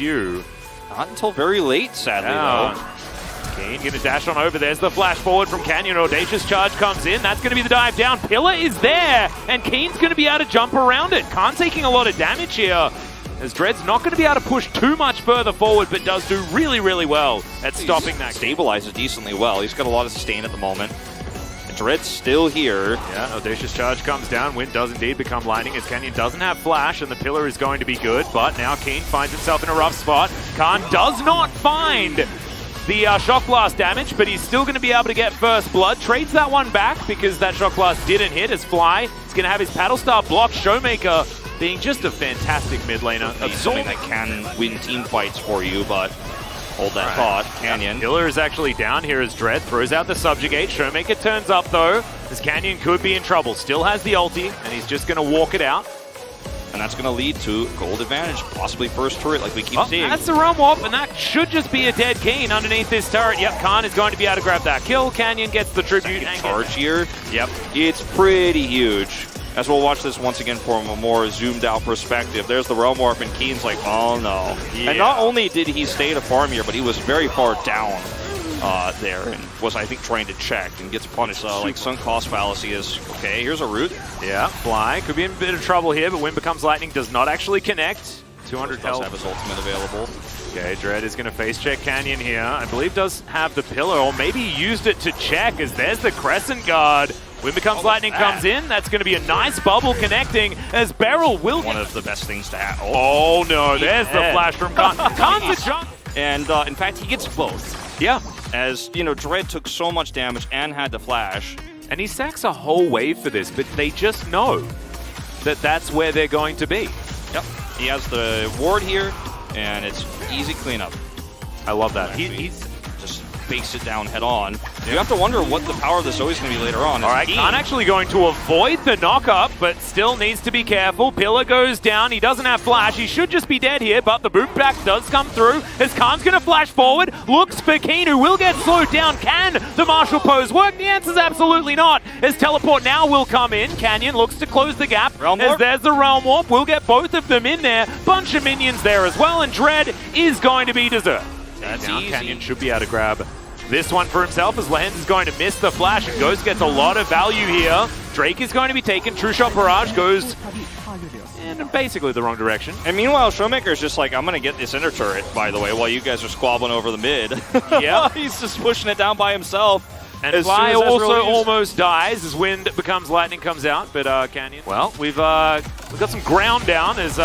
pursue. Not until very late, sadly, though. Kiin going to dash on over. There's the flash forward from Canyon. Audacious charge comes in. That's going to be the dive down. Pillar is there, and Kiin's going to be able to jump around it. Khan taking a lot of damage here, as Dread's not going to be able to push too much further forward, but does do really, really well at stopping that. Stabilizes decently well. He's got a lot of sustain at the moment. Dread's still here. Yeah, Audacious charge comes down. Wind does indeed become lightning, as Canyon doesn't have flash, and the pillar is going to be good, but now Kiin finds himself in a rough spot. Khan does not find the shock blast damage, but he's still going to be able to get first blood. Trades that one back because that shock blast didn't hit, as Fly is going to have his paddle star block. Showmaker being just a fantastic mid laner. Something that can win team fights for you, but hold that thought. Canyon. Pillar is actually down here as Dread throws out the subjugate. Showmaker turns up though, as Canyon could be in trouble. Still has the ulti, and he's just going to walk it out. And that's going to lead to gold advantage, possibly first turret, like we keep seeing. That's the realm warp, and that should just be a dead Kiin underneath this turret. Yep, Khan is going to be able to grab that kill. Canyon gets the tribute. Charge here. Yep. It's pretty huge. As we'll watch this once again from a more zoomed out perspective. There's the realm warp, and Kiin's like, oh no. Yeah. And not only did he stay to farm here, but he was very far down there, and was, I think, trying to check and gets punished. Like sunk cost fallacy is, okay, here's a root. Yeah, Fly could be in a bit of trouble here, but Wind becomes lightning, does not actually connect. 200 health. Does have his ultimate available. Okay, Dread is going to face check Canyon here. I believe does have the pillar, or maybe he used it to check, as there's the Crescent Guard. Wind becomes lightning comes in. That's going to be a nice bubble connecting, as Beryl will one of the best things to have. Oh no, there's the flash from Khan. Khan's a jump. And in fact, he gets both. Yeah. As, you know, Dread took so much damage and had the flash. And he stacks a whole wave for this, but they just know that that's where they're going to be. Yep. He has the ward here, and it's easy cleanup. I love that. He's just face it down head on. You have to wonder what the power of the Zoe is going to be later on. All right, Khan actually going to avoid the knock-up, but still needs to be careful. Pillar goes down. He doesn't have flash. He should just be dead here, but the boot back does come through as Khan's going to flash forward. Looks for Kiin, who will get slowed down. Can the martial pose work? The answer's absolutely not, as teleport now will come in. Canyon looks to close the gap, as there's the realm warp. We'll get both of them in there. Bunch of minions there as well, and Dread is going to be deserved. That's now easy. Canyon should be able to grab this one for himself, as Lehens is going to miss the flash, and Ghost gets a lot of value here. Drake is going to be taken. True Shot Barrage goes in basically the wrong direction. And meanwhile, Showmaker is just like, I'm going to get this inner turret, by the way, while you guys are squabbling over the mid. Yeah. He's just pushing it down by himself. And Fly also almost dies as Wind becomes lightning comes out, but Canyon. Well, we've got some ground down as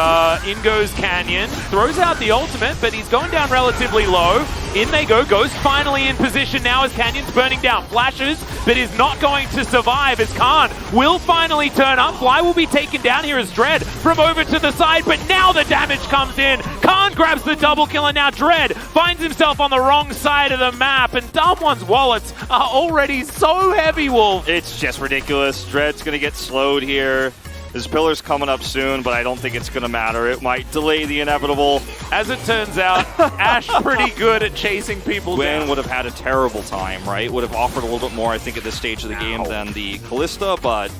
in goes Canyon. Throws out the ultimate, but he's going down relatively low. In they go. Ghost finally in position now as Canyon's burning down. Flashes, but is not going to survive as Khan will finally turn up. Fly will be taken down here as Dread from over to the side, but now the damage comes in. Khan grabs the double kill, and now Dread finds himself on the wrong side of the map, and Dumb1's wallets are already so heavy, Wolf. It's just ridiculous. Dread's going to get slowed here. His pillar's coming up soon, but I don't think it's going to matter. It might delay the inevitable. As it turns out, Ash pretty good at chasing people down. Gwen would have had a terrible time, right? Would have offered a little bit more, I think, at this stage of the game than the Kalista, but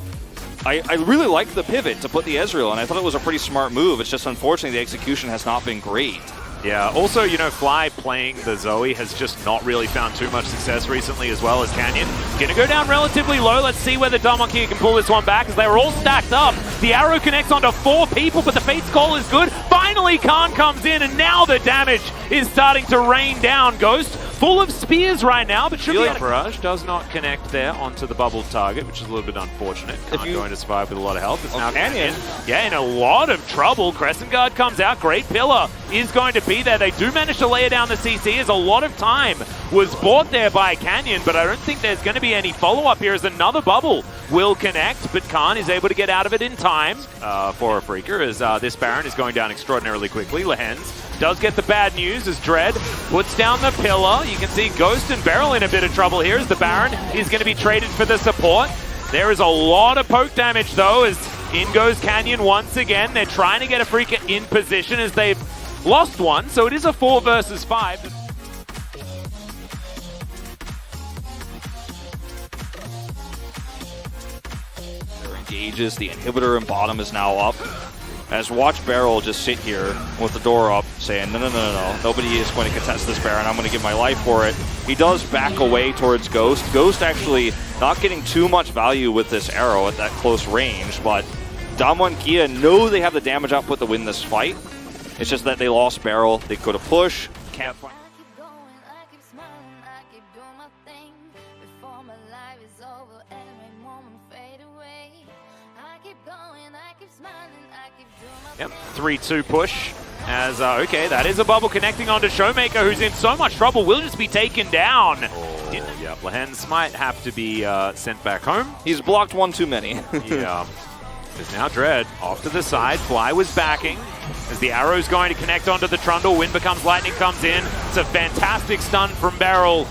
I really like the pivot to put the Ezreal, and I thought it was a pretty smart move. It's just unfortunately the execution has not been great. Yeah, also, you know, Fly playing the Zoe has just not really found too much success recently, as well as Canyon. Gonna go down relatively low. Let's see whether Dumb1 can pull this one back, as they were all stacked up. The arrow connects onto 4 people, but the Fate's Call is good. Finally, Khan comes in, and now the damage is starting to rain down. Ghost full of spears right now, but should be Barrage does not connect there onto the bubbled target, which is a little bit unfortunate. Khan going to survive with a lot of health. It's now Canyon. Yeah, in a lot of trouble. Crescent Guard comes out. Great Pillar is going to be there. They do manage to lay down the CC, as a lot of time was bought there by Canyon, but I don't think there's going to be any follow-up here, as another bubble will connect, but Khan is able to get out of it in time for a Freaker, as this Baron is going down extraordinarily quickly. Lehens does get the bad news as Dread puts down the pillar. You can see Ghost and Beryl in a bit of trouble here, as the Baron is going to be traded for the support. There is a lot of poke damage, though, as in goes Canyon once again. They're trying to get a Freaker in position, as they've lost one, so it is a 4 versus 5. Engages, the inhibitor in bottom is now up. As watch Barrel just sit here with the door up saying, no, nobody is going to contest this Baron. I'm going to give my life for it. He does back away towards Ghost. Ghost actually not getting too much value with this arrow at that close range, but Damwon and Kia know they have the damage output to win this fight. It's just that they lost Barrel. They could have pushed. Can't find. Yep, 3-2 push. As, okay, that is a bubble connecting onto Showmaker, who's in so much trouble, will just be taken down. Oh, yeah, ㄟ might have to be sent back home. He's blocked one too many. Yeah. There's now Dread off to the side. Fly was backing. As the arrow's going to connect onto the Trundle, Wind becomes Lightning, comes in. It's a fantastic stun from Barrel.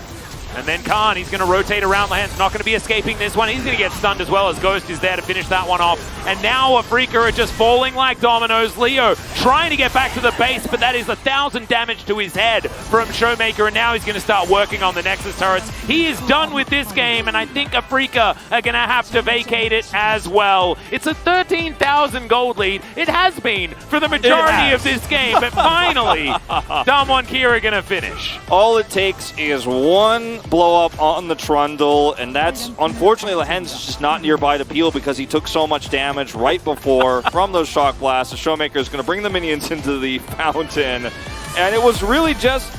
And then Khan, he's going to rotate around. ㄟ's not going to be escaping this one. He's going to get stunned as well as Ghost is there to finish that one off. And now Afreeca are just falling like dominoes. Leo trying to get back to the base, but that is 1,000 damage to his head from Showmaker. And now he's going to start working on the Nexus turrets. He is done with this game, and I think Afreeca are going to have to vacate it as well. It's a 13,000 gold lead. It has been for the majority of this game, but finally, Damwon and Kia are going to finish. All it takes is one blow up on the Trundle, and that's unfortunately ㄟ's just not nearby to peel because he took so much damage right before from those shock blasts. The Showmaker is going to bring the minions into the fountain, and it was really just